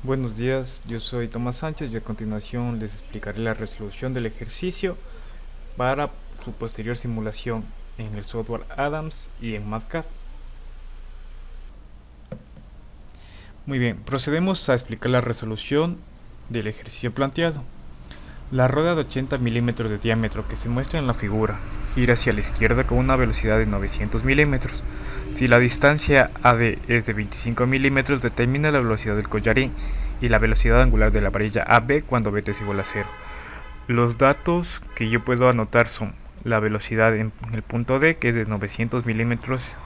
Buenos días, yo soy Tomás Sánchez y a continuación les explicaré la resolución del ejercicio para su posterior simulación en el software Adams y en MATLAB. Muy bien, procedemos a explicar la resolución del ejercicio planteado. La rueda de 80 milímetros de diámetro que se muestra en la figura gira hacia la izquierda con una velocidad de 900 milímetros. Si la distancia AD es de 25 milímetros, determina la velocidad del collarín y la velocidad angular de la varilla AB cuando β es igual a 0. Los datos que yo puedo anotar son la velocidad en el punto D, que es de 900 milímetros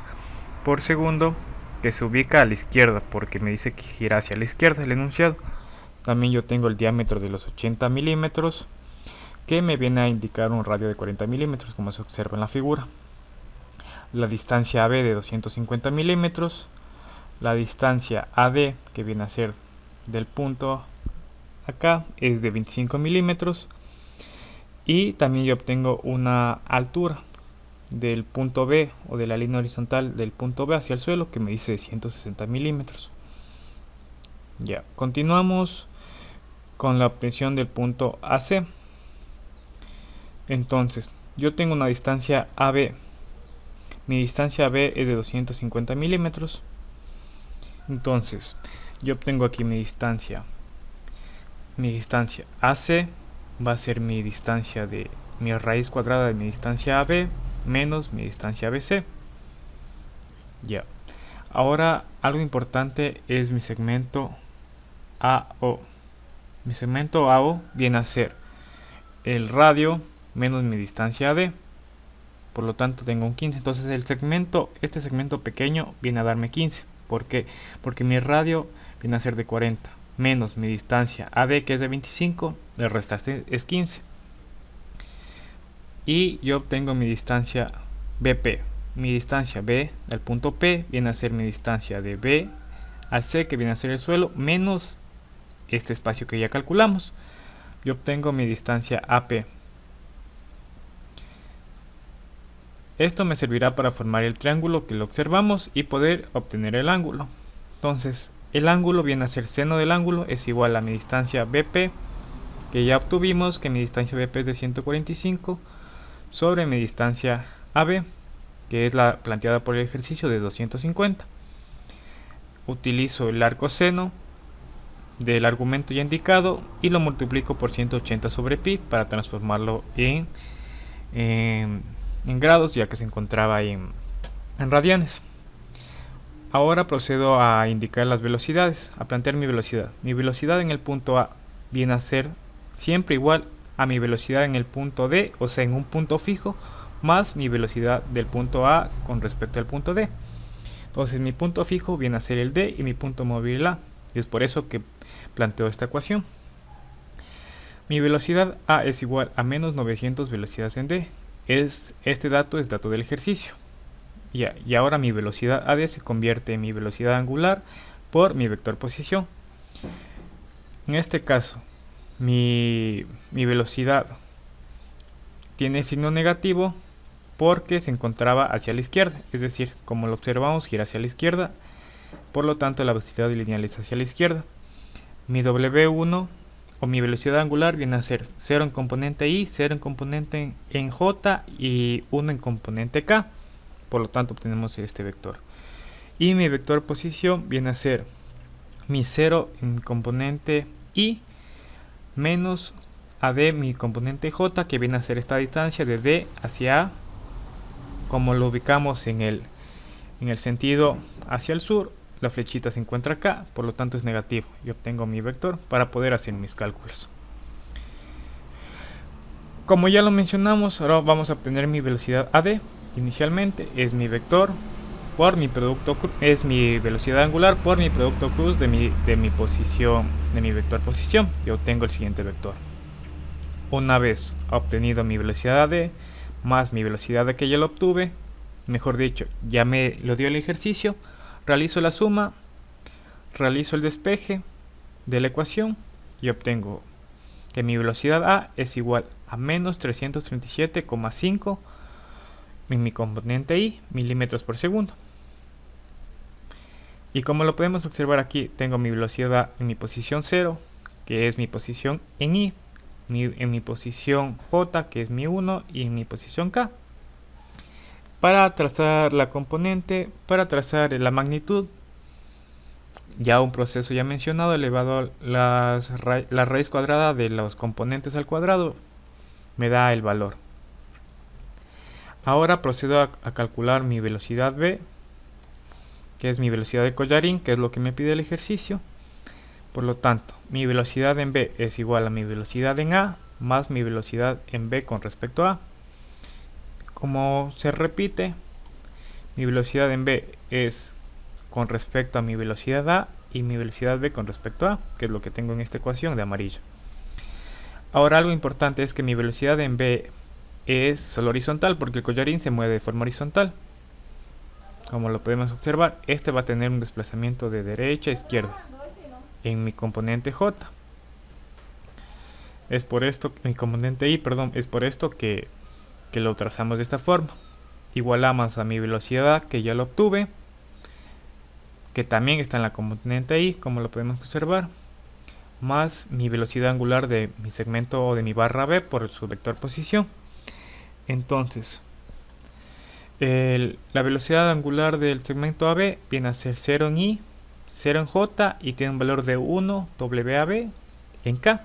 por segundo, que se ubica a la izquierda porque me dice que gira hacia la izquierda el enunciado. También yo tengo el diámetro de los 80 milímetros, que me viene a indicar un radio de 40 milímetros, como se observa en la figura. La distancia AB de 250 milímetros, la distancia AD, que viene a ser del punto acá, es de 25 milímetros, y también yo obtengo una altura del punto B o de la línea horizontal del punto B hacia el suelo, que me dice de 160 milímetros. Ya, continuamos con la obtención del punto AC. Entonces, yo tengo una distancia AB. Mi distancia AB es de 250 milímetros. Entonces, yo obtengo aquí mi distancia. Mi distancia AC va a ser mi distancia de mi raíz cuadrada de mi distancia AB menos mi distancia BC. Ya. Ahora, algo importante es mi segmento AO. Mi segmento AO viene a ser el radio menos mi distancia AD. Por lo tanto tengo un 15. Entonces este segmento pequeño viene a darme 15. ¿Por qué? Porque mi radio viene a ser de 40 menos mi distancia AD, que es de 25, le restaste es 15. Y yo obtengo mi distancia BP. Mi distancia B del punto P viene a ser mi distancia de B al C, que viene a ser el suelo, menos este espacio que ya calculamos. Yo obtengo mi distancia AP. Esto me servirá para formar el triángulo que lo observamos y poder obtener el ángulo. Entonces, el ángulo viene a ser seno del ángulo es igual a mi distancia BP, que ya obtuvimos que mi distancia BP es de 145, sobre mi distancia AB, que es la planteada por el ejercicio, de 250. Utilizo el arco seno del argumento ya indicado y lo multiplico por 180 sobre pi para transformarlo en grados, ya que se encontraba en radianes. Ahora procedo a indicar las velocidades, a plantear mi velocidad. Mi velocidad en el punto A viene a ser siempre igual a mi velocidad en el punto D, o sea, en un punto fijo, más mi velocidad del punto A con respecto al punto D. Entonces mi punto fijo viene a ser el D y mi punto móvil el A. Y es por eso que planteo esta ecuación. Mi velocidad A es igual a menos 900 velocidades en D. Este dato es dato del ejercicio. Y ahora mi velocidad AD se convierte en mi velocidad angular por mi vector posición. En este caso, mi velocidad tiene signo negativo porque se encontraba hacia la izquierda. Es decir, como lo observamos, gira hacia la izquierda. Por lo tanto, la velocidad lineal es hacia la izquierda. Mi W1 o mi velocidad angular viene a ser 0 en componente I, 0 en componente en J y 1 en componente K. Por lo tanto obtenemos este vector. Y mi vector posición viene a ser mi 0 en componente I menos AD mi componente J, que viene a ser esta distancia de D hacia A. Como lo ubicamos en el sentido hacia el sur, la flechita se encuentra acá, por lo tanto es negativo. Y obtengo mi vector para poder hacer mis cálculos. Como ya lo mencionamos, ahora vamos a obtener mi velocidad AD. Inicialmente es mi vector por mi producto, es mi velocidad angular por mi producto cruz de mi posición, de mi vector posición. Yo obtengo el siguiente vector. Una vez obtenido mi velocidad AD más mi velocidad que ya lo obtuve, mejor dicho, ya me lo dio el ejercicio, realizo la suma, realizo el despeje de la ecuación y obtengo que mi velocidad A es igual a menos 337,5 en mi componente I, milímetros por segundo. Y como lo podemos observar aquí, tengo mi velocidad en mi posición 0, que es mi posición en I, en mi posición J, que es mi 1, y en mi posición K. Para trazar la componente, para trazar la magnitud, ya un proceso ya mencionado, elevado la raíz cuadrada de los componentes al cuadrado, me da el valor. Ahora procedo a calcular mi velocidad B, que es mi velocidad de collarín, que es lo que me pide el ejercicio. Por lo tanto, mi velocidad en B es igual a mi velocidad en A más mi velocidad en B con respecto a A. Como se repite, mi velocidad en B es con respecto a mi velocidad A y mi velocidad B con respecto a A, que es lo que tengo en esta ecuación de amarillo. Ahora algo importante es que mi velocidad en B es solo horizontal porque el collarín se mueve de forma horizontal. Como lo podemos observar, este va a tener un desplazamiento de derecha a izquierda en mi componente J. Es por esto, mi componente I, perdón, es por esto que lo trazamos de esta forma. Igualamos a mi velocidad que ya lo obtuve, que también está en la componente I, como lo podemos observar, más mi velocidad angular de mi segmento o de mi barra B por su vector posición. Entonces, la velocidad angular del segmento AB viene a ser 0 en I, 0 en J y tiene un valor de 1 WAB en K.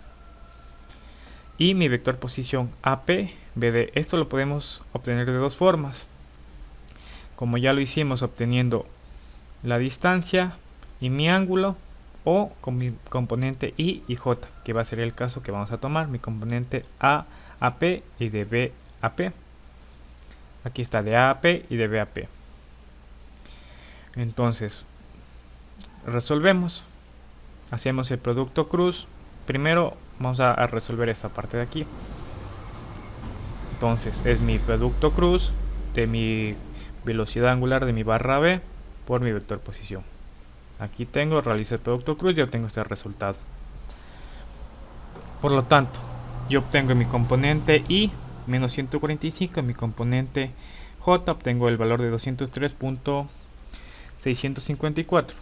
Y mi vector posición AP, BD. Esto lo podemos obtener de dos formas. Como ya lo hicimos obteniendo la distancia y mi ángulo, o con mi componente I y J, que va a ser el caso que vamos a tomar, mi componente A, AP y de B, AP. Aquí está de A, AP y de B, AP. Entonces, resolvemos. Hacemos el producto cruz. Primero vamos a resolver esta parte de aquí. Entonces, es mi producto cruz de mi velocidad angular de mi barra B por mi vector posición. Aquí tengo, realizo el producto cruz y obtengo este resultado. Por lo tanto, yo obtengo en mi componente I menos 145, en mi componente J obtengo el valor de 203.654.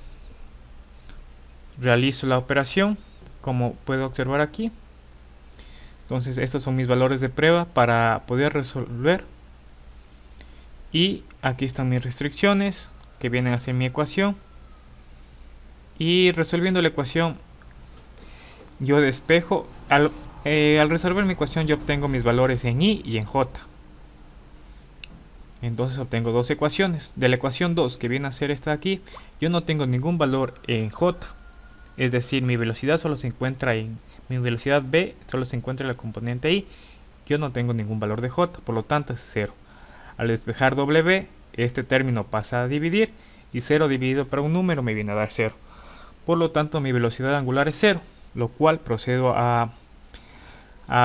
Realizo la operación, como puedo observar aquí. Entonces estos son mis valores de prueba para poder resolver. Y aquí están mis restricciones que vienen a ser mi ecuación. Y resolviendo la ecuación, yo despejo. Al resolver mi ecuación yo obtengo mis valores en I y en J. Entonces obtengo dos ecuaciones. De la ecuación 2, que viene a ser esta de aquí, yo no tengo ningún valor en J. Es decir, mi velocidad solo se encuentra en... Mi velocidad B solo se encuentra en la componente I. Yo no tengo ningún valor de J, por lo tanto es 0. Al despejar W, este término pasa a dividir, y 0 dividido para un número me viene a dar 0. Por lo tanto, mi velocidad angular es 0, lo cual procedo a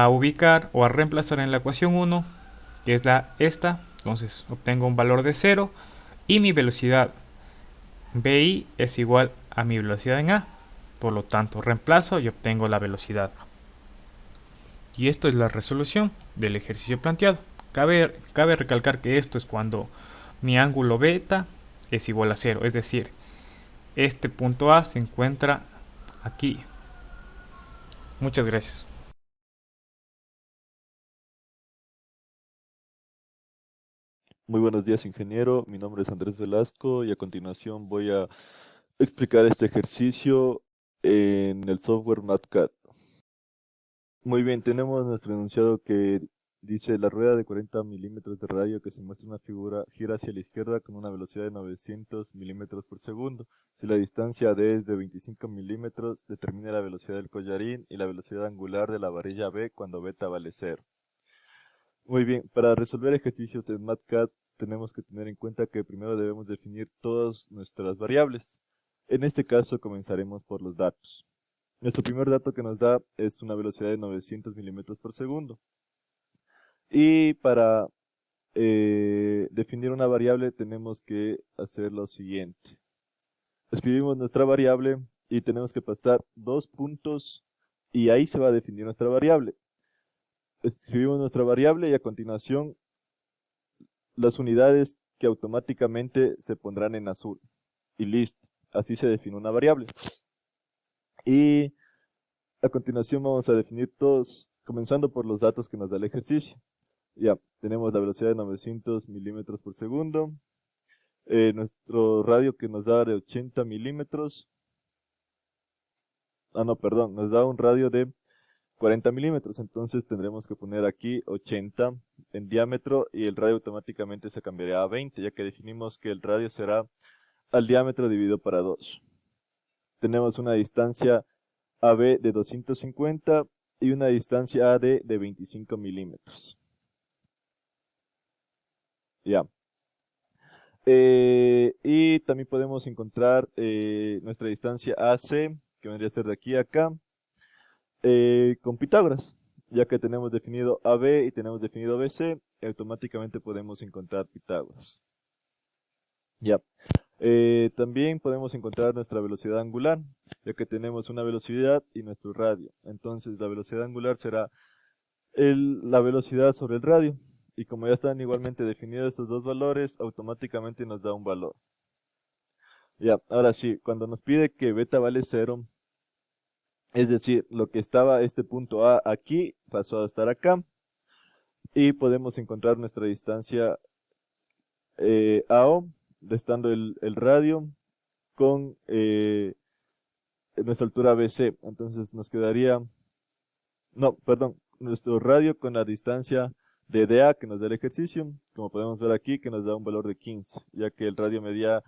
ubicar o a reemplazar en la ecuación 1, que es esta. Entonces obtengo un valor de 0 y mi velocidad BI es igual a mi velocidad en A. Por lo tanto, reemplazo y obtengo la velocidad. Y esto es la resolución del ejercicio planteado. Cabe recalcar que esto es cuando mi ángulo beta es igual a 0, es decir, este punto A se encuentra aquí. Muchas gracias. Muy buenos días, ingeniero. Mi nombre es Andrés Velasco y a continuación voy a explicar este ejercicio en el software MATCAD. Muy bien, tenemos nuestro enunciado que dice: la rueda de 40 milímetros de radio que se muestra una figura gira hacia la izquierda con una velocidad de 900 milímetros por segundo. Si la distancia D es de 25 milímetros, determine la velocidad del collarín y la velocidad angular de la varilla B cuando beta vale 0. Muy bien, para resolver ejercicios de MATCAD tenemos que tener en cuenta que primero debemos definir todas nuestras variables. En este caso comenzaremos por los datos. Nuestro primer dato que nos da es una velocidad de 900 milímetros por segundo. Y para definir una variable tenemos que hacer lo siguiente. Escribimos nuestra variable y tenemos que pasar dos puntos y ahí se va a definir nuestra variable. Escribimos nuestra variable y a continuación las unidades que automáticamente se pondrán en azul. Y listo. así se define una variable. Y a continuación vamos a definir todos, comenzando por los datos que nos da el ejercicio. Ya, tenemos la velocidad de 900 milímetros por segundo, nuestro radio que nos da de 80 milímetros, no, perdón, nos da un radio de 40 milímetros, entonces tendremos que poner aquí 80 en diámetro y el radio automáticamente se cambiará a 20, ya que definimos que el radio será al diámetro dividido para 2. Tenemos una distancia AB de 250 y una distancia AD de 25 milímetros. Ya. Y también podemos encontrar nuestra distancia AC, que vendría a ser de aquí a acá, con Pitágoras. Ya que tenemos definido AB y tenemos definido BC, automáticamente podemos encontrar Pitágoras. Ya. También podemos encontrar nuestra velocidad angular, ya que tenemos una velocidad y nuestro radio. Entonces la velocidad angular será la velocidad sobre el radio. Y como ya están igualmente definidos estos dos valores, automáticamente nos da un valor. Ya, ahora sí, cuando nos pide que beta vale 0, es decir, lo que estaba este punto A aquí, pasó a estar acá. Y podemos encontrar nuestra distancia AO, restando el radio con nuestra altura BC. Entonces nos quedaría, no, perdón, nuestro radio con la distancia de DA que nos da el ejercicio, como podemos ver aquí, que nos da un valor de 15, ya que el radio medía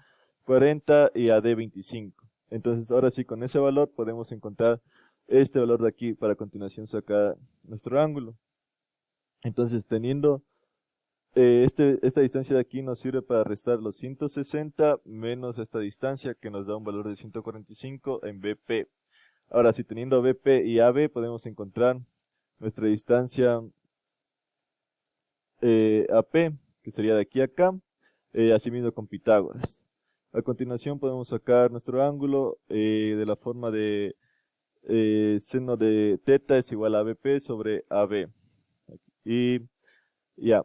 40 y AD 25. Entonces ahora sí, con ese valor podemos encontrar este valor de aquí para a continuación sacar nuestro ángulo. Entonces teniendo esta distancia de aquí nos sirve para restar los 160 menos esta distancia que nos da un valor de 145 en BP. Ahora si teniendo BP y AB podemos encontrar nuestra distancia AP, que sería de aquí a acá, así mismo con Pitágoras. A continuación podemos sacar nuestro ángulo de la forma de seno de teta es igual a BP sobre AB. Y ya,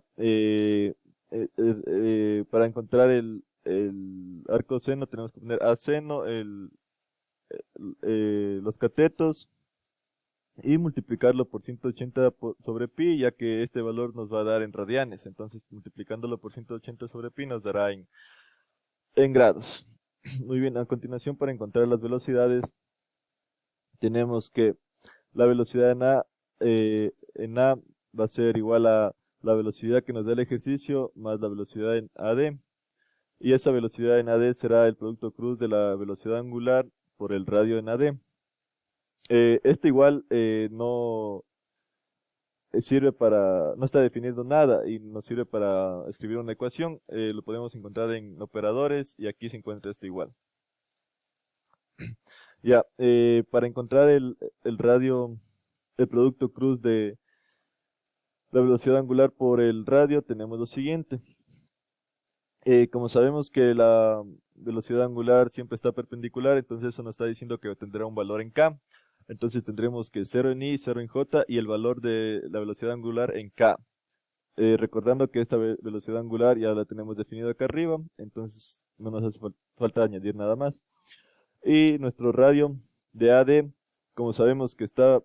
para encontrar el arco seno tenemos que poner a seno los catetos y multiplicarlo por 180 sobre pi, ya que este valor nos va a dar en radianes. Entonces multiplicándolo por 180 sobre pi nos dará en grados. Muy bien, a continuación para encontrar las velocidades tenemos que la velocidad en A va a ser igual a la velocidad que nos da el ejercicio más la velocidad en AD. Y esa velocidad en AD será el producto cruz de la velocidad angular por el radio en AD. Este igual no sirve para, no está definiendo nada y nos sirve para escribir una ecuación. Lo podemos encontrar en operadores y aquí se encuentra este igual. Ya, para encontrar el radio, el producto cruz de la velocidad angular por el radio tenemos lo siguiente. Como sabemos que la velocidad angular siempre está perpendicular, entonces eso nos está diciendo que tendrá un valor en K. Entonces tendremos que 0 en I, 0 en J y el valor de la velocidad angular en K. Recordando que esta velocidad angular ya la tenemos definida acá arriba, entonces no nos hace falta añadir nada más. Y nuestro radio de AD, como sabemos que está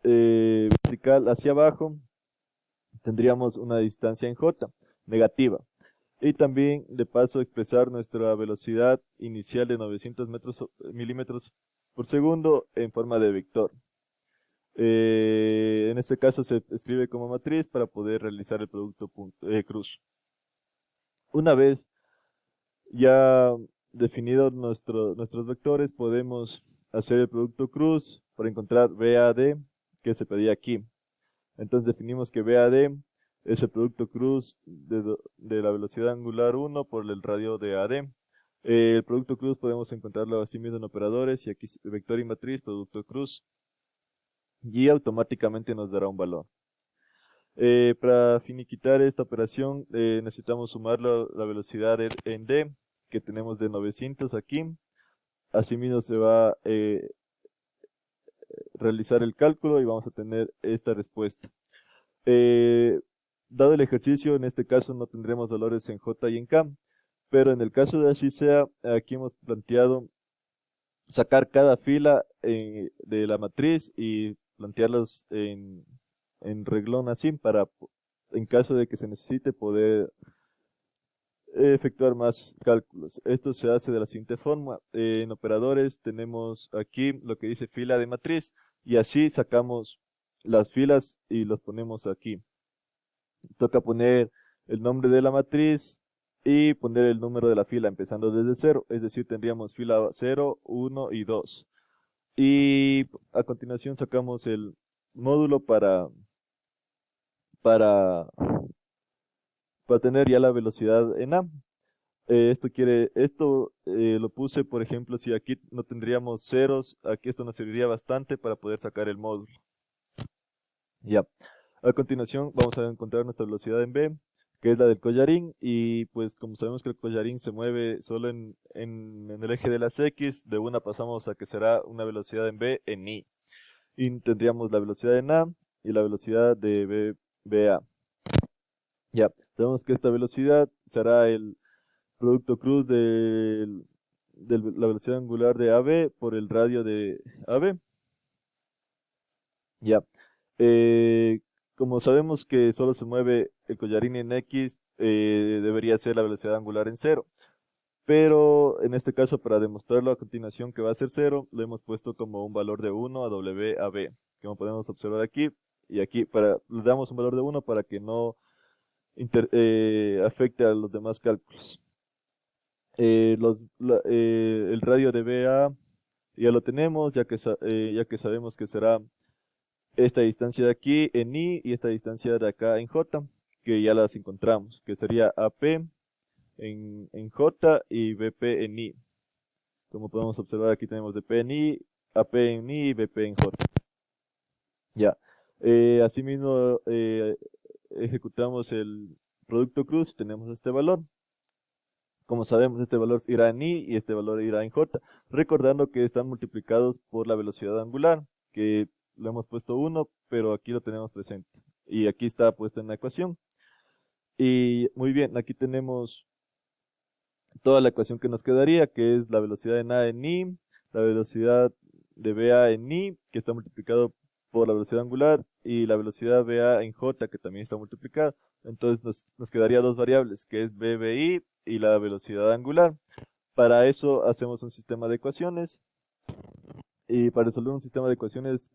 vertical hacia abajo, tendríamos una distancia en J negativa. Y también de paso expresar nuestra velocidad inicial de 900 milímetros por segundo en forma de vector. En este caso se escribe como matriz para poder realizar el producto cruz. Una vez ya definidos nuestros vectores, podemos hacer el producto cruz para encontrar BAD, que se pedía aquí. Entonces definimos que BAD es el producto cruz de la velocidad angular 1 por el radio de AD. El producto cruz podemos encontrarlo así mismo en operadores y aquí vector y matriz, producto cruz. Y automáticamente nos dará un valor. Para finiquitar esta operación necesitamos sumar la velocidad en D, que tenemos de 900 aquí. Asimismo se va a realizar el cálculo y vamos a tener esta respuesta. Dado el ejercicio, en este caso no tendremos valores en J y en K, pero en el caso de así sea, aquí hemos planteado sacar cada fila de la matriz y plantearlos en reglón así para, en caso de que se necesite, poder efectuar más cálculos. Esto se hace de la siguiente forma. En operadores tenemos aquí lo que dice fila de matriz y así sacamos las filas y los ponemos aquí. Toca poner el nombre de la matriz y poner el número de la fila empezando desde 0, es decir, tendríamos fila 0, 1 y 2. Y a continuación sacamos el módulo para, para tener ya la velocidad en A. Esto lo puse, por ejemplo, si aquí no tendríamos ceros, aquí esto nos serviría bastante para poder sacar el módulo. Ya. A continuación vamos a encontrar nuestra velocidad en B, que es la del collarín, y pues como sabemos que el collarín se mueve solo en el eje de las X, de una pasamos a que será una velocidad en B en I. Y tendríamos la velocidad en A y la velocidad de BA. Ya, sabemos que esta velocidad será el producto cruz de la velocidad angular de AB por el radio de AB. Ya. Eh, Como sabemos que solo se mueve el collarín en X, debería ser la velocidad angular en 0. Pero en este caso, para demostrarlo a continuación que va a ser 0, lo hemos puesto como un valor de 1 a W a B, como podemos observar aquí. Y aquí le damos un valor de 1 para que no afecte a los demás cálculos. El radio de BA ya lo tenemos, ya que sabemos que será esta distancia de aquí en I y esta distancia de acá en J, que ya las encontramos, que sería AP en J y BP en I. Como podemos observar, aquí tenemos DP en I, AP en I y BP en J. Ya. Asimismo, ejecutamos el producto cruz y tenemos este valor. Como sabemos, este valor irá en I y este valor irá en J, recordando que están multiplicados por la velocidad angular, que lo hemos puesto 1, pero aquí lo tenemos presente. Y aquí está puesto en la ecuación. Y muy bien, aquí tenemos toda la ecuación que nos quedaría, que es la velocidad en A en I, la velocidad de BA en I, que está multiplicado por la velocidad angular, y la velocidad BA en J, que también está multiplicada. Entonces nos quedaría dos variables, que es BBI y la velocidad angular. Para eso hacemos un sistema de ecuaciones. Y para resolver un sistema de ecuaciones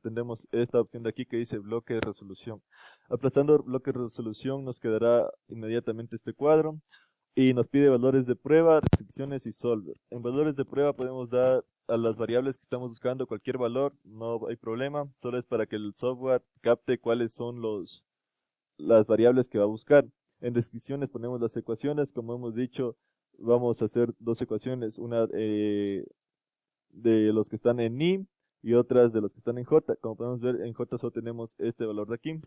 tendremos esta opción de aquí que dice bloque de resolución. Aplastando el bloque de resolución nos quedará inmediatamente este cuadro y nos pide valores de prueba, restricciones y solver. En valores de prueba podemos dar a las variables que estamos buscando cualquier valor, no hay problema, solo es para que el software capte cuáles son las variables que va a buscar. En descripciones ponemos las ecuaciones, como hemos dicho, vamos a hacer dos ecuaciones, una de los que están en I y otras de los que están en J. Como podemos ver, en J solo tenemos este valor de aquí.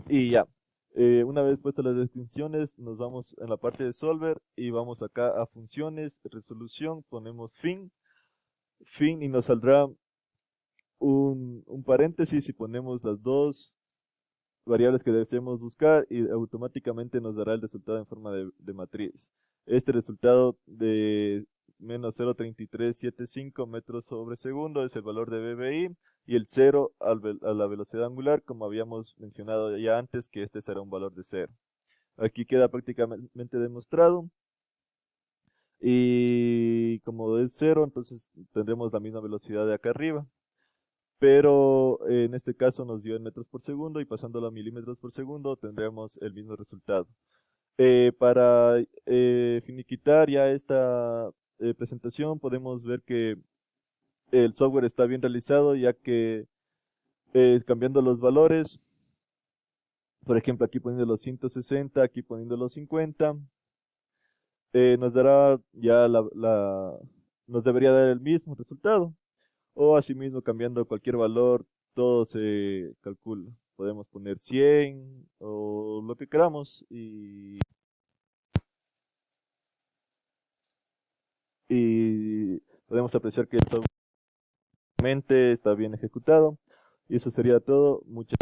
Y ya, una vez puestas las descripciones, nos vamos en la parte de solver y vamos acá a funciones, resolución, ponemos fin y nos saldrá un paréntesis y ponemos las dos variables que deseamos buscar y automáticamente nos dará el resultado en forma de matriz. Este resultado de menos 0.3375 metros sobre segundo es el valor de BBI y el 0 a la velocidad angular, como habíamos mencionado ya antes, que este será un valor de 0. Aquí queda prácticamente demostrado. Y como es 0, entonces tendremos la misma velocidad de acá arriba. Pero en este caso nos dio en metros por segundo y pasándolo a milímetros por segundo tendremos el mismo resultado. Para finiquitar ya esta presentación podemos ver que el software está bien realizado, ya que cambiando los valores, por ejemplo aquí poniendo los 160, aquí poniendo los 50, nos dará ya nos debería dar el mismo resultado. O asimismo cambiando cualquier valor, todo se calcula. Podemos poner 100 o lo que queramos y podemos apreciar que el software está bien ejecutado. Y eso sería todo. Muchas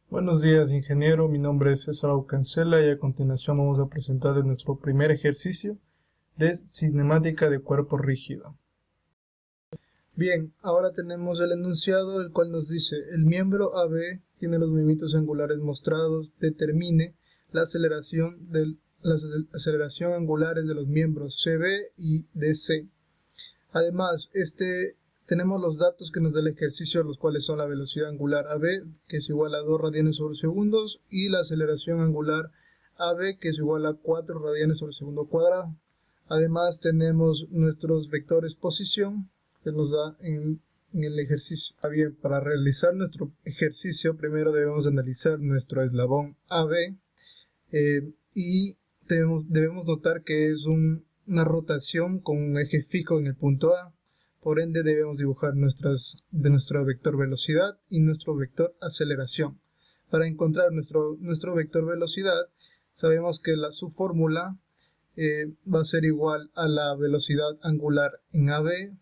Buenos días, ingeniero. Mi nombre es César Aucancela y a continuación vamos a presentarles nuestro primer ejercicio de cinemática de cuerpo rígido. Bien, ahora tenemos el enunciado, el cual nos dice: el miembro AB tiene los movimientos angulares mostrados, determine la aceleración angulares de los miembros CB y DC. Además, tenemos los datos que nos da el ejercicio, los cuales son la velocidad angular AB, que es igual a 2 radianes sobre segundos, y la aceleración angular AB, que es igual a 4 radianes sobre segundo cuadrado. Además, tenemos nuestros vectores posición, que nos da en el ejercicio. Bien, para realizar nuestro ejercicio, primero debemos analizar nuestro eslabón AB, y debemos notar que es una rotación con un eje fijo en el punto A. Por ende, debemos dibujar nuestro vector velocidad y nuestro vector aceleración. Para encontrar nuestro vector velocidad, sabemos que su fórmula va a ser igual a la velocidad angular en AB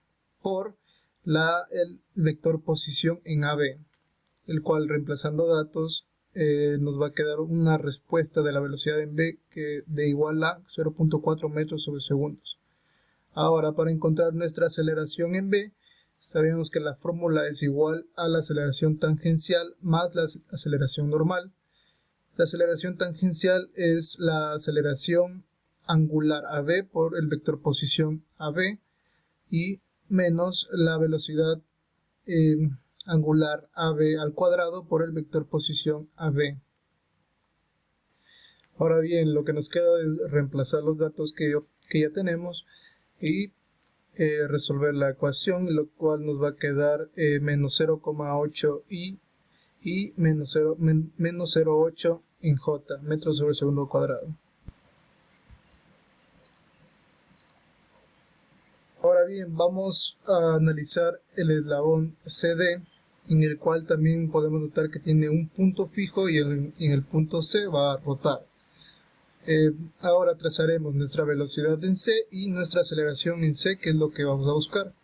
por el vector posición en AB, el cual, reemplazando datos, nos va a quedar una respuesta de la velocidad en B de igual a 0.4 metros sobre segundos. Ahora, para encontrar nuestra aceleración en B, sabemos que la fórmula es igual a la aceleración tangencial más la aceleración normal. La aceleración tangencial es la aceleración angular AB por el vector posición AB y menos la velocidad angular AB al cuadrado por el vector posición AB. Ahora bien, lo que nos queda es reemplazar los datos que ya tenemos y resolver la ecuación, lo cual nos va a quedar menos 0,8 y menos 0,8 en J, metros sobre segundo cuadrado. Ahora bien, vamos a analizar el eslabón CD, en el cual también podemos notar que tiene un punto fijo y en el punto C va a rotar. Ahora trazaremos nuestra velocidad en C y nuestra aceleración en C, que es lo que vamos a buscar.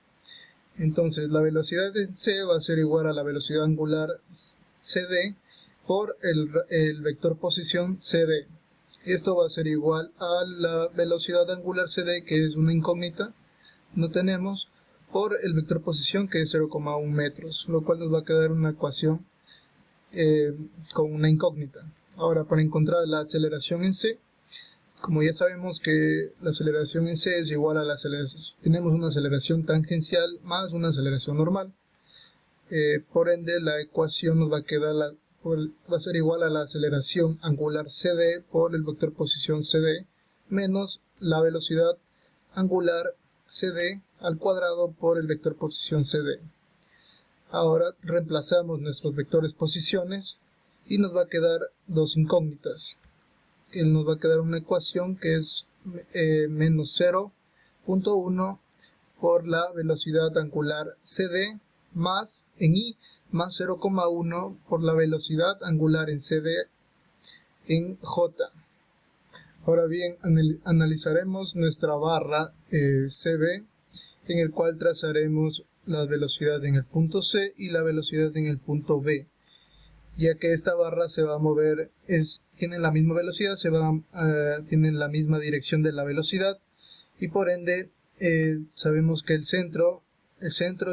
Entonces, la velocidad en C va a ser igual a la velocidad angular CD por el vector posición CD. Esto va a ser igual a la velocidad angular CD, que es una incógnita, no tenemos, por el vector posición, que es 0,1 metros, lo cual nos va a quedar una ecuación con una incógnita. Ahora, para encontrar la aceleración en C, como ya sabemos que la aceleración en C es igual a la aceleración, tenemos una aceleración tangencial más una aceleración normal. Por ende, la ecuación nos va a quedar va a ser igual a la aceleración angular CD por el vector posición CD menos la velocidad angular CD al cuadrado por el vector posición CD. Ahora reemplazamos nuestros vectores posiciones y nos va a quedar dos incógnitas. Nos va a quedar una ecuación que es menos 0.1 por la velocidad angular CD más en I más 0,1 por la velocidad angular en CD en J. Ahora bien, analizaremos nuestra barra CB, en el cual trazaremos la velocidad en el punto C y la velocidad en el punto B, ya que esta barra se va a mover, tienen la misma velocidad, tienen la misma dirección de la velocidad, y por ende sabemos que el centro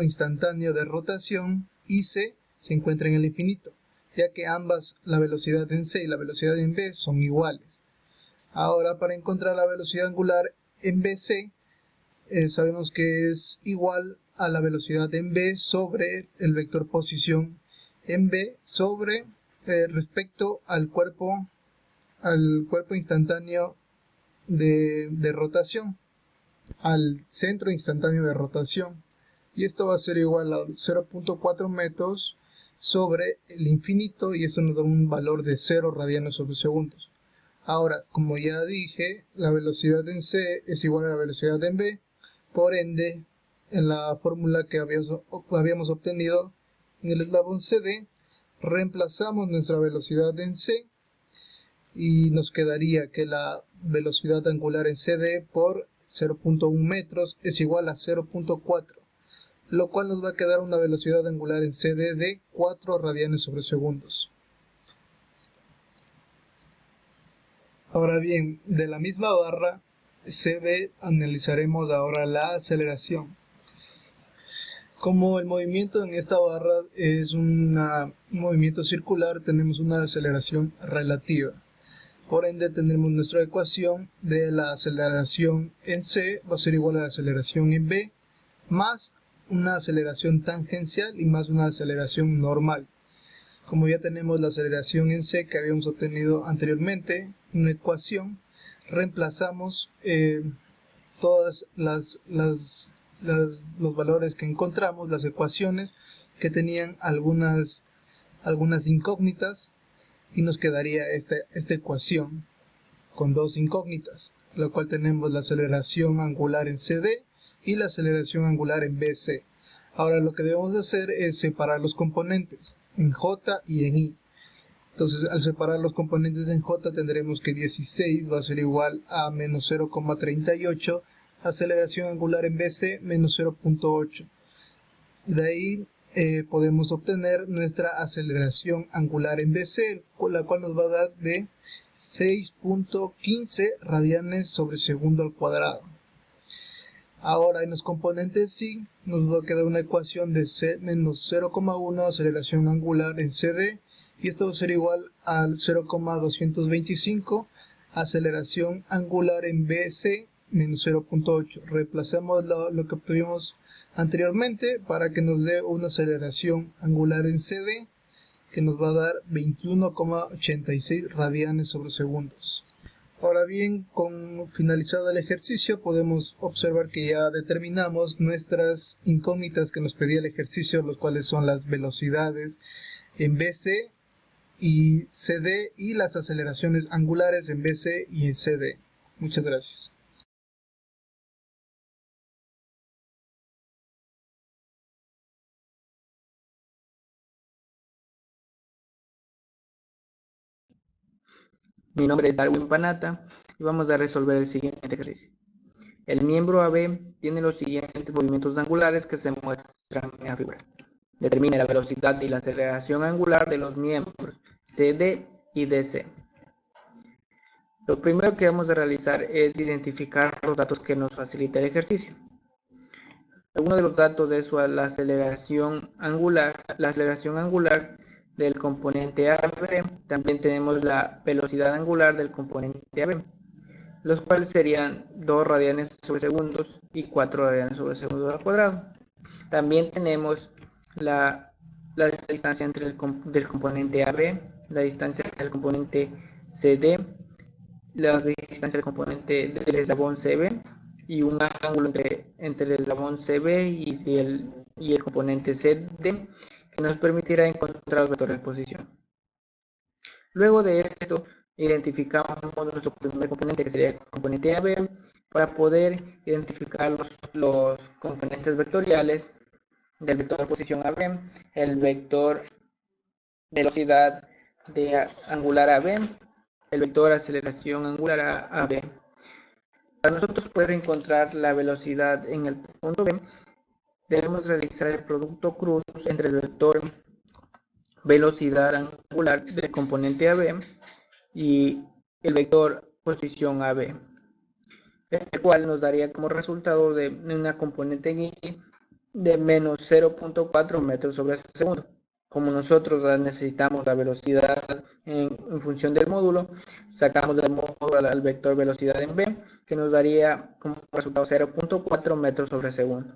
instantáneo de rotación IC se encuentra en el infinito, ya que ambas, la velocidad en C y la velocidad en B, son iguales. Ahora, para encontrar la velocidad angular en BC, sabemos que es igual a la velocidad en B sobre el vector posición en B sobre respecto al cuerpo instantáneo de rotación, al centro instantáneo de rotación, y esto va a ser igual a 0.4 metros sobre el infinito, y esto nos da un valor de 0 radianes sobre segundos. Ahora, como ya dije, la velocidad en C es igual a la velocidad en B, por ende, en la fórmula que habíamos obtenido en el eslabón CD, reemplazamos nuestra velocidad en C y nos quedaría que la velocidad angular en CD por 0.1 metros es igual a 0.4, lo cual nos va a quedar una velocidad angular en CD de 4 radianes sobre segundos. Ahora bien, de la misma barra CB analizaremos ahora la aceleración. Como el movimiento en esta barra es un movimiento circular, tenemos una aceleración relativa. Por ende, tendremos nuestra ecuación de la aceleración en C va a ser igual a la aceleración en B más una aceleración tangencial y más una aceleración normal. Como ya tenemos la aceleración en C que habíamos obtenido anteriormente, una ecuación, reemplazamos todas los valores que encontramos, las ecuaciones que tenían algunas incógnitas, y nos quedaría esta ecuación con dos incógnitas, la cual tenemos la aceleración angular en CD y la aceleración angular en BC. Ahora lo que debemos hacer es separar los componentes en J y en I. Entonces, al separar los componentes en J tendremos que 16 va a ser igual a menos 0,38, aceleración angular en BC menos 0,8. De ahí podemos obtener nuestra aceleración angular en BC, la cual nos va a dar de 6.15 radianes sobre segundo al cuadrado. Ahora en los componentes sí nos va a quedar una ecuación de menos 0,1 aceleración angular en CD, y esto va a ser igual al 0,225 aceleración angular en BC menos 0,8. Reemplazamos lo que obtuvimos anteriormente para que nos dé una aceleración angular en CD que nos va a dar 21,86 radianes sobre segundos. Ahora bien, con finalizado el ejercicio podemos observar que ya determinamos nuestras incógnitas que nos pedía el ejercicio, los cuales son las velocidades en BC y CD y las aceleraciones angulares en BC y en CD. Muchas gracias. Mi nombre es Darwin Panata y vamos a resolver el siguiente ejercicio. El miembro AB tiene los siguientes movimientos angulares que se muestran en la figura. Determine la velocidad y la aceleración angular de los miembros CD y DC. Lo primero que vamos a realizar es identificar los datos que nos facilita el ejercicio. Uno de los datos es la aceleración angular del componente AB. También tenemos la velocidad angular del componente AB, los cuales serían 2 radianes sobre segundos y 4 radianes sobre segundo al cuadrado. También tenemos la distancia entre del componente AB, la distancia del componente CD, la distancia del componente del eslabón CB y un ángulo entre el eslabón CB y el componente CD que nos permitirá encontrar los vectores de posición. Luego de esto, identificamos nuestro primer componente, que sería el componente AB, para poder identificar los componentes vectoriales del vector de posición AB, el vector velocidad angular AB, el vector aceleración angular AB. Para nosotros poder encontrar la velocidad en el punto B, debemos realizar el producto cruz entre el vector velocidad angular del componente AB y el vector posición AB, el cual nos daría como resultado de una componente Y de menos 0.4 metros sobre segundo. Como nosotros necesitamos la velocidad en función del módulo, sacamos del módulo al vector velocidad en B, que nos daría como resultado 0.4 metros sobre segundo.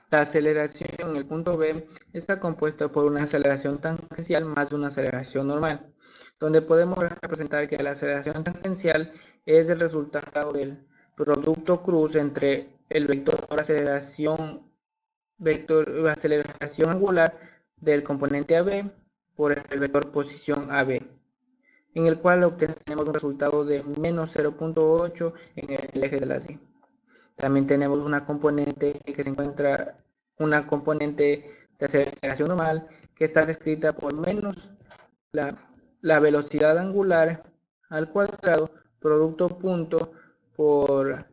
La aceleración en el punto B está compuesta por una aceleración tangencial más una aceleración normal, donde podemos representar que la aceleración tangencial es el resultado del producto cruz entre el vector aceleración angular del componente AB por el vector posición AB, en el cual obtenemos un resultado de menos 0.8 en el eje de la Y. También tenemos una componente de aceleración normal que está descrita por menos la velocidad angular al cuadrado producto punto por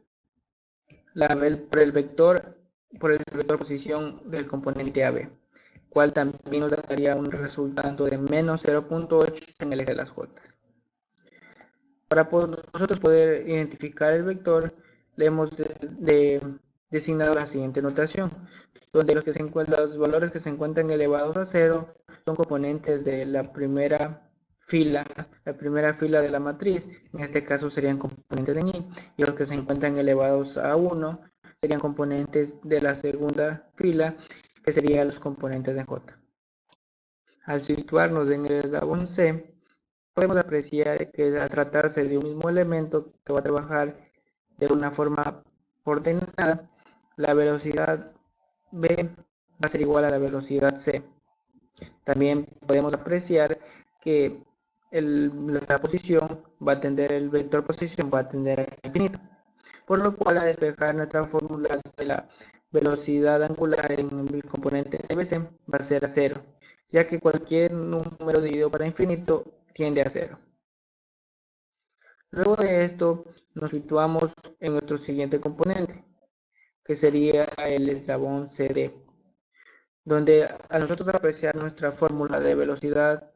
el vector posición del componente AB, cual también nos daría un resultado de menos 0.8 en el eje de las J. Para nosotros poder identificar el vector, le hemos designado la siguiente notación, donde los valores que se encuentran elevados a 0 son componentes de la primera fila de la matriz, en este caso serían componentes en Y, y los que se encuentran elevados a 1 serían componentes de la segunda fila, que serían los componentes de J. Al situarnos en el eslabón C, podemos apreciar que al tratarse de un mismo elemento que va a trabajar de una forma ordenada, la velocidad B va a ser igual a la velocidad C. También podemos apreciar que la posición va a tender, el vector posición va a tender a infinito, por lo cual a despejar nuestra fórmula de la velocidad angular en el componente de BC va a ser a 0, ya que cualquier número dividido para infinito tiende a 0. Luego de esto nos situamos en nuestro siguiente componente, que sería el eslabón CD, donde a nosotros apreciar nuestra fórmula de velocidad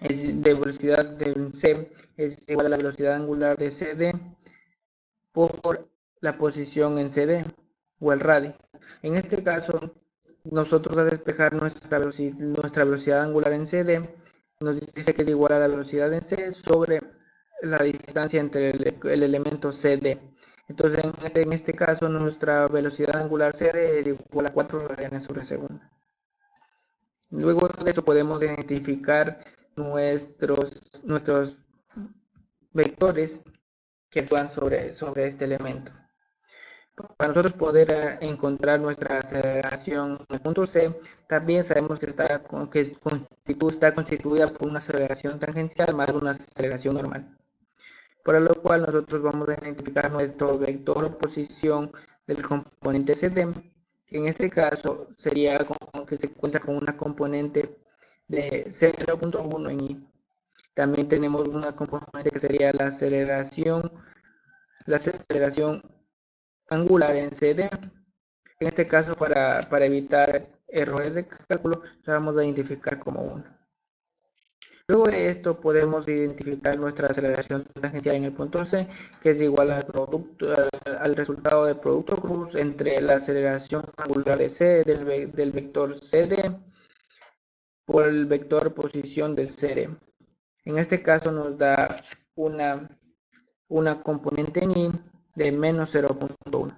de C es igual a la velocidad angular de CD por la posición en CD o el radio. En este caso, nosotros a despejar nuestra velocidad angular en CD nos dice que es igual a la velocidad en C sobre la distancia entre el elemento CD. Entonces, en este caso, nuestra velocidad angular CD es igual a 4 radianes sobre segundo. Luego de eso podemos identificar nuestros vectores que actúan sobre este elemento. Para nosotros poder encontrar nuestra aceleración en el punto C, también sabemos que está constituida por una aceleración tangencial más una aceleración normal. Por lo cual nosotros vamos a identificar nuestro vector o posición del componente CD, que en este caso sería que se cuenta con una componente de 0.1 en Y. También tenemos una componente que sería la aceleración angular en CD. En este caso, para evitar errores de cálculo, la vamos a identificar como 1. Luego de esto podemos identificar nuestra aceleración tangencial en el punto C, que es igual al resultado del producto cruz entre la aceleración angular de C del vector CD por el vector posición del CD. En este caso nos da una componente en Y de menos 0.1.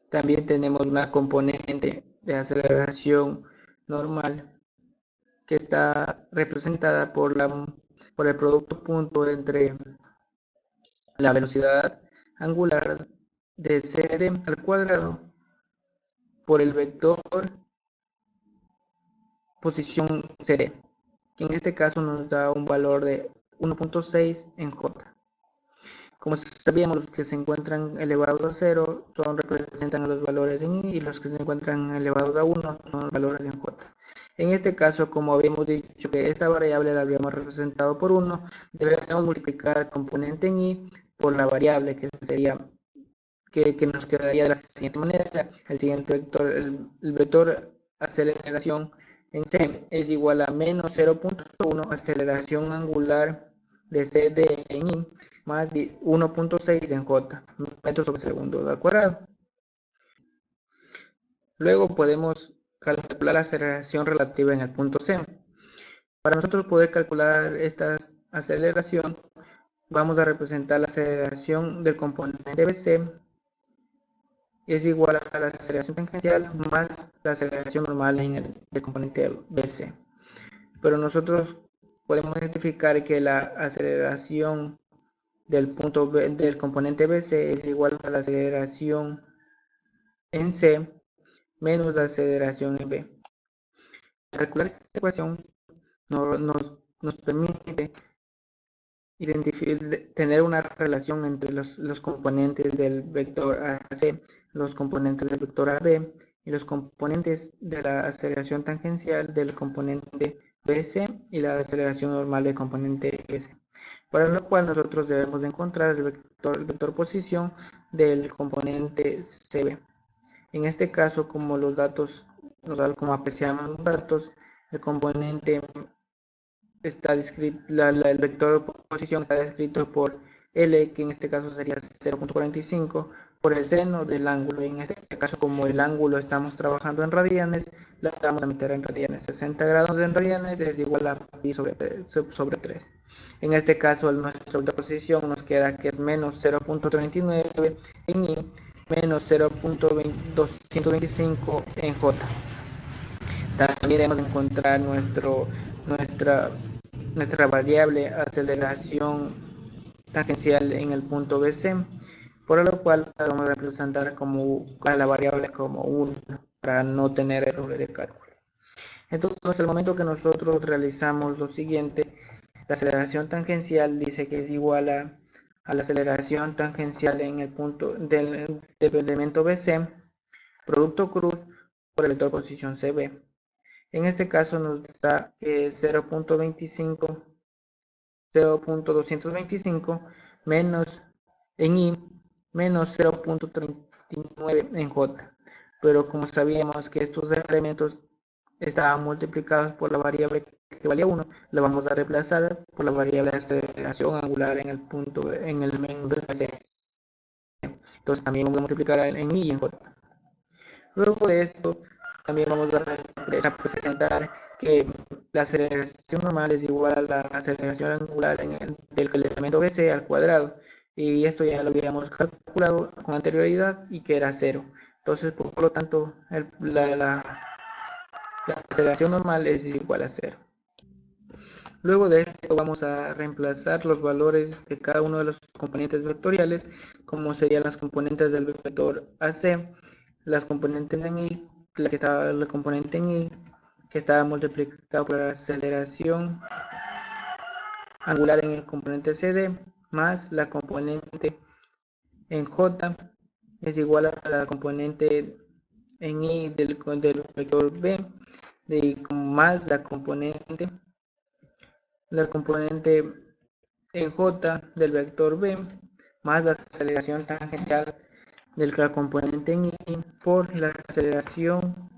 También tenemos una componente de aceleración normal que está representada por el producto punto entre la velocidad angular de CD al cuadrado por el vector posición CD, que en este caso nos da un valor de 1.6 en J. Como sabíamos, los que se encuentran elevados a 0 representan los valores en Y, y los que se encuentran elevados a 1 son los valores en J. En este caso, como habíamos dicho que esta variable la habíamos representado por 1, debemos multiplicar el componente en Y por la variable, que sería que nos quedaría de la siguiente manera. El siguiente vector, el vector aceleración en C es igual a menos 0.1 aceleración angular de CD en Y más 1.6 en J, metros sobre segundo al cuadrado. Luego podemos calcular la aceleración relativa en el punto C. Para nosotros poder calcular esta aceleración, vamos a representar la aceleración del componente BC es igual a la aceleración tangencial más la aceleración normal en el componente BC. Pero nosotros podemos identificar que la aceleración del componente BC es igual a la aceleración en C menos la aceleración en B. Calcular esta ecuación nos permite tener una relación entre los componentes del vector AC, los componentes del vector AB y los componentes de la aceleración tangencial del componente BC y la aceleración normal del componente BC. Para lo cual nosotros debemos encontrar el vector posición del componente CB. En este caso, como los datos, como apreciamos los datos, el componente está descrito, el vector de posición está descrito por L, que en este caso sería 0.45, por el seno del ángulo. Y en este caso, como el ángulo estamos trabajando en radianes, la vamos a meter en radianes. 60 grados en radianes es igual a pi sobre 3. En este caso, nuestra vector de posición nos queda que es menos 0.39 en I, menos 0.225 en J. También debemos encontrar nuestra variable aceleración tangencial en el punto BC, por lo cual la vamos a representar como a la variable como 1 para no tener errores de cálculo. Entonces, al momento que nosotros realizamos lo siguiente, la aceleración tangencial dice que es igual a la aceleración tangencial en el punto del elemento BC, producto cruz por el vector posición CB. En este caso nos da 0.225 menos en I menos 0.39 en J. Pero como sabíamos que estos elementos estaban multiplicados por la variable que valía 1, la vamos a reemplazar por la variable de aceleración angular en el punto, en el menú de C. Entonces también vamos a multiplicar en I y en J. Luego de esto, también vamos a representar que la aceleración normal es igual a la aceleración angular del elemento BC al cuadrado. Y esto ya lo habíamos calculado con anterioridad y que era 0. Entonces, por lo tanto, la aceleración normal es igual a 0. Luego de esto vamos a reemplazar los valores de cada uno de los componentes vectoriales, como serían las componentes del vector AC, las componentes en I, el componente en I que está multiplicado por la aceleración angular en el componente CD, más la componente en J es igual a la componente en I del vector B, más la componente en J del vector B, más la aceleración tangencial del componente en I por la aceleración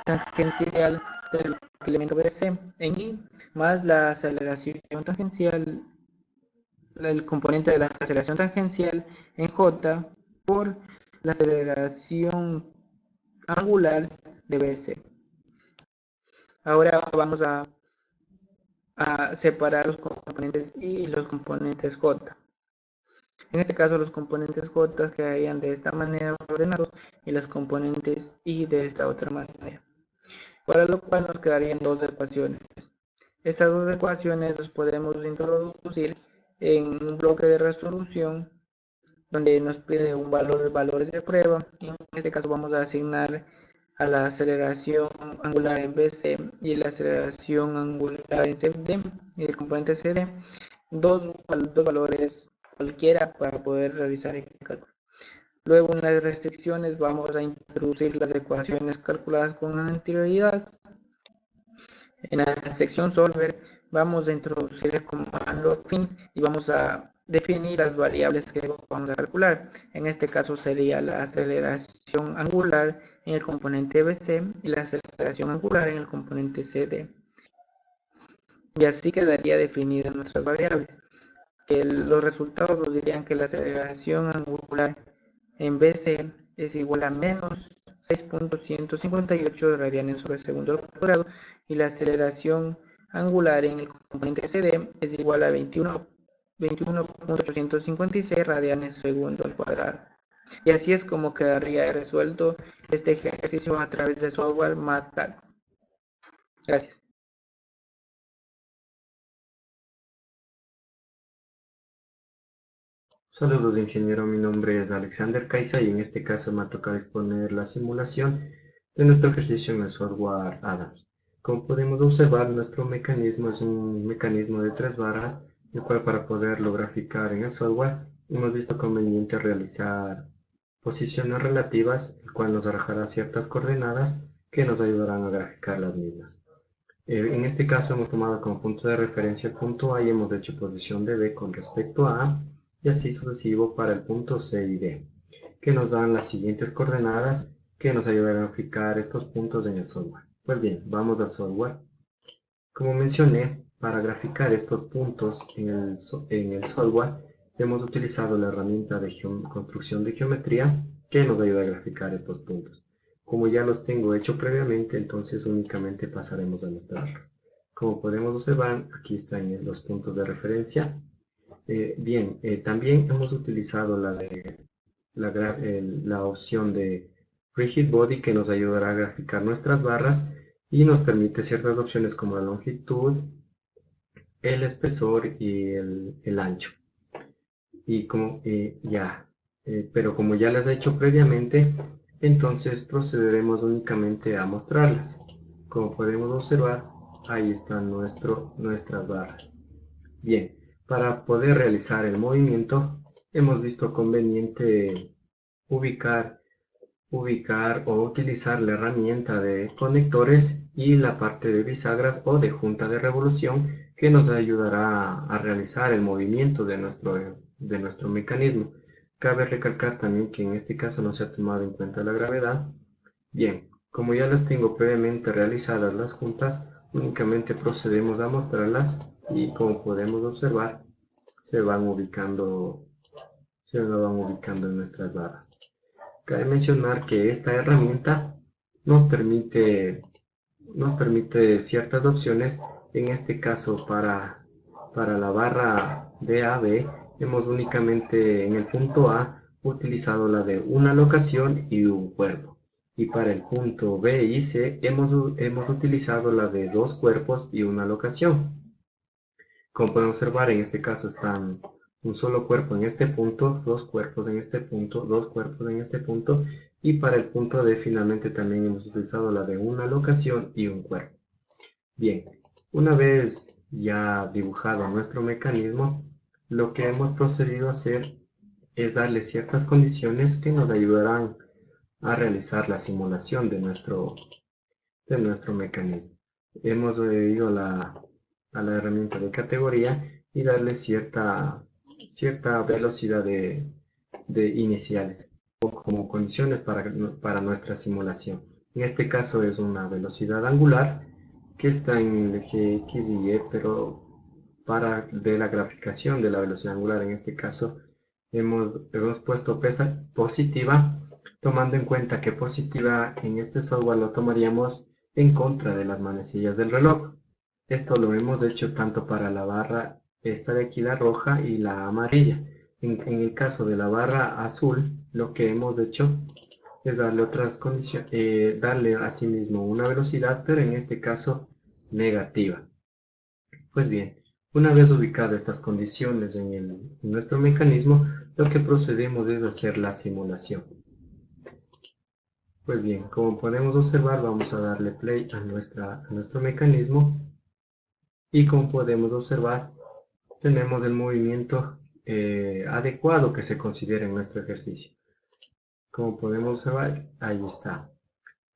tangencial del elemento BC en I, más la aceleración tangencial, el componente de la aceleración tangencial en J por la aceleración angular de BC. Ahora vamos a separar los componentes I y los componentes J. En este caso, los componentes J quedarían de esta manera ordenados y los componentes I de esta otra manera, para lo cual nos quedarían dos ecuaciones. Estas dos ecuaciones las podemos introducir en un bloque de resolución donde nos pide valores de prueba. En este caso vamos a asignar a la aceleración angular en BC y la aceleración angular en CD y el componente CD dos valores cualquiera para poder realizar el cálculo. Luego en las restricciones vamos a introducir las ecuaciones calculadas con anterioridad. En la sección solver vamos a introducir el comando fin y vamos a definir las variables que vamos a calcular. En este caso sería la aceleración angular en el componente BC y la aceleración angular en el componente CD. Y así quedaría definidas nuestras variables. Los resultados nos dirían que la aceleración angular en BC es igual a menos 6.158 radianes sobre segundo al cuadrado y la aceleración angular en el componente CD es igual a 21.856 radianes segundo al cuadrado. Y así es como quedaría resuelto este ejercicio a través del software MATCAD. Gracias. Saludos ingeniero, mi nombre es Alexander Caiza y en este caso me ha tocado exponer la simulación de nuestro ejercicio en el software Adams. Como podemos observar, nuestro mecanismo es un mecanismo de 3 barras, el cual para poderlo graficar en el software hemos visto conveniente realizar posiciones relativas, el cual nos arrojará ciertas coordenadas que nos ayudarán a graficar las mismas. En este caso hemos tomado como punto de referencia el punto A y hemos hecho posición de B con respecto a A, y así sucesivo para el punto C y D, que nos dan las siguientes coordenadas que nos ayudarán a fijar estos puntos en el software. Pues bien, vamos al software. Como mencioné, para graficar estos puntos en el software, hemos utilizado la herramienta de construcción de geometría que nos ayuda a graficar estos puntos. Como ya los tengo hecho previamente, entonces únicamente pasaremos a mostrarlos. Como podemos observar, aquí están los puntos de referencia. También hemos utilizado la opción de Rigid Body, que nos ayudará a graficar nuestras barras y nos permite ciertas opciones como la longitud, el espesor y el ancho. Pero como ya las he hecho previamente, entonces procederemos únicamente a mostrarlas. Como podemos observar, ahí están nuestras barras. Bien, para poder realizar el movimiento, hemos visto conveniente ubicar o utilizar la herramienta de conectores y la parte de bisagras o de junta de revolución, que nos ayudará a realizar el movimiento de nuestro mecanismo. Cabe recalcar también que en este caso no se ha tomado en cuenta la gravedad. Bien, como ya las tengo previamente realizadas las juntas, únicamente procedemos a mostrarlas y, como podemos observar, se van ubicando en nuestras barras. Cabe mencionar que esta herramienta nos permite ciertas opciones. En este caso, para la barra de AB, hemos únicamente en el punto A utilizado la de una locación y un cuerpo. Y para el punto B y C hemos utilizado la de dos cuerpos y una locación. Como pueden observar, en este caso están un solo cuerpo en este punto, dos cuerpos en este punto, dos cuerpos en este punto, y para el punto D finalmente también hemos utilizado la de una locación y un cuerpo. Bien, una vez ya dibujado nuestro mecanismo, lo que hemos procedido a hacer es darle ciertas condiciones que nos ayudarán a realizar la simulación de nuestro mecanismo. Hemos ido a la herramienta de categoría y darle cierta velocidad de iniciales como condiciones para nuestra simulación. En este caso es una velocidad angular que está en el eje X y Y, pero de la graficación de la velocidad angular, en este caso hemos puesto positiva, tomando en cuenta que positiva en este software lo tomaríamos en contra de las manecillas del reloj. Esto lo hemos hecho tanto para la barra esta de aquí, la roja, y la amarilla. En el caso de la barra azul, lo que hemos hecho es darle otras condiciones, darle asimismo una velocidad, pero en este caso negativa. Pues bien, una vez ubicadas estas condiciones en nuestro mecanismo, lo que procedemos es hacer la simulación. Pues bien, como podemos observar, vamos a darle play a nuestro mecanismo, y como podemos observar, tenemos el movimiento adecuado que se considera en nuestro ejercicio. Como podemos observar, ahí está.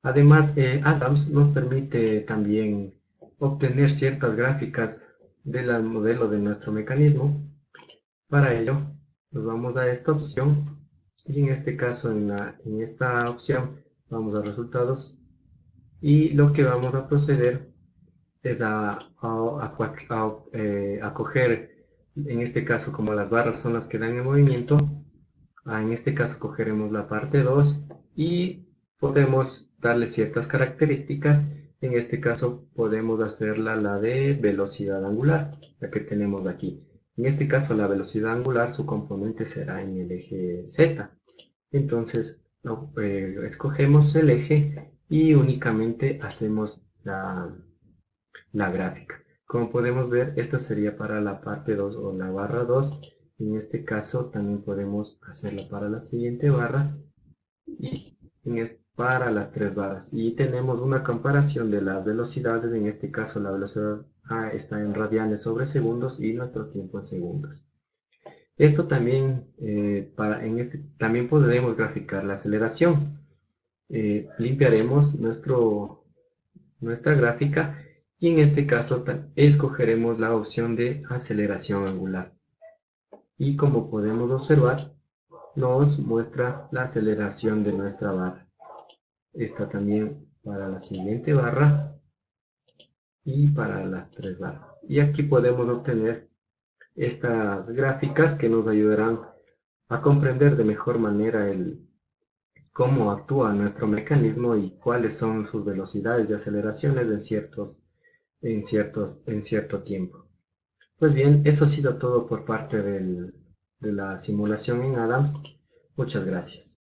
Además, Adams nos permite también obtener ciertas gráficas del modelo de nuestro mecanismo. Para ello, nos vamos a esta opción, y en este caso, en esta opción, vamos a resultados, y lo que vamos a proceder es a coger, en este caso, como las barras son las que dan el movimiento, en este caso cogeremos la parte 2 y podemos darle ciertas características. En este caso podemos hacerla la de velocidad angular, la que tenemos aquí. En este caso la velocidad angular, su componente será en el eje Z. Entonces escogemos el eje y únicamente hacemos la gráfica. Como podemos ver, esta sería para la parte 2 o la barra 2. En este caso también podemos hacerla para la siguiente barra y para las tres barras. Y tenemos una comparación de las velocidades. En este caso la velocidad A está en radianes sobre segundos y nuestro tiempo en segundos. Esto también, también podremos graficar la aceleración. Limpiaremos nuestra gráfica y en este caso escogeremos la opción de aceleración angular. Y como podemos observar, nos muestra la aceleración de nuestra barra. Esta también para la siguiente barra. y para las 3 barras. Y aquí podemos obtener estas gráficas que nos ayudarán a comprender de mejor manera cómo actúa nuestro mecanismo y cuáles son sus velocidades y aceleraciones en cierto tiempo. Pues bien, eso ha sido todo por parte de la simulación en Adams. Muchas gracias.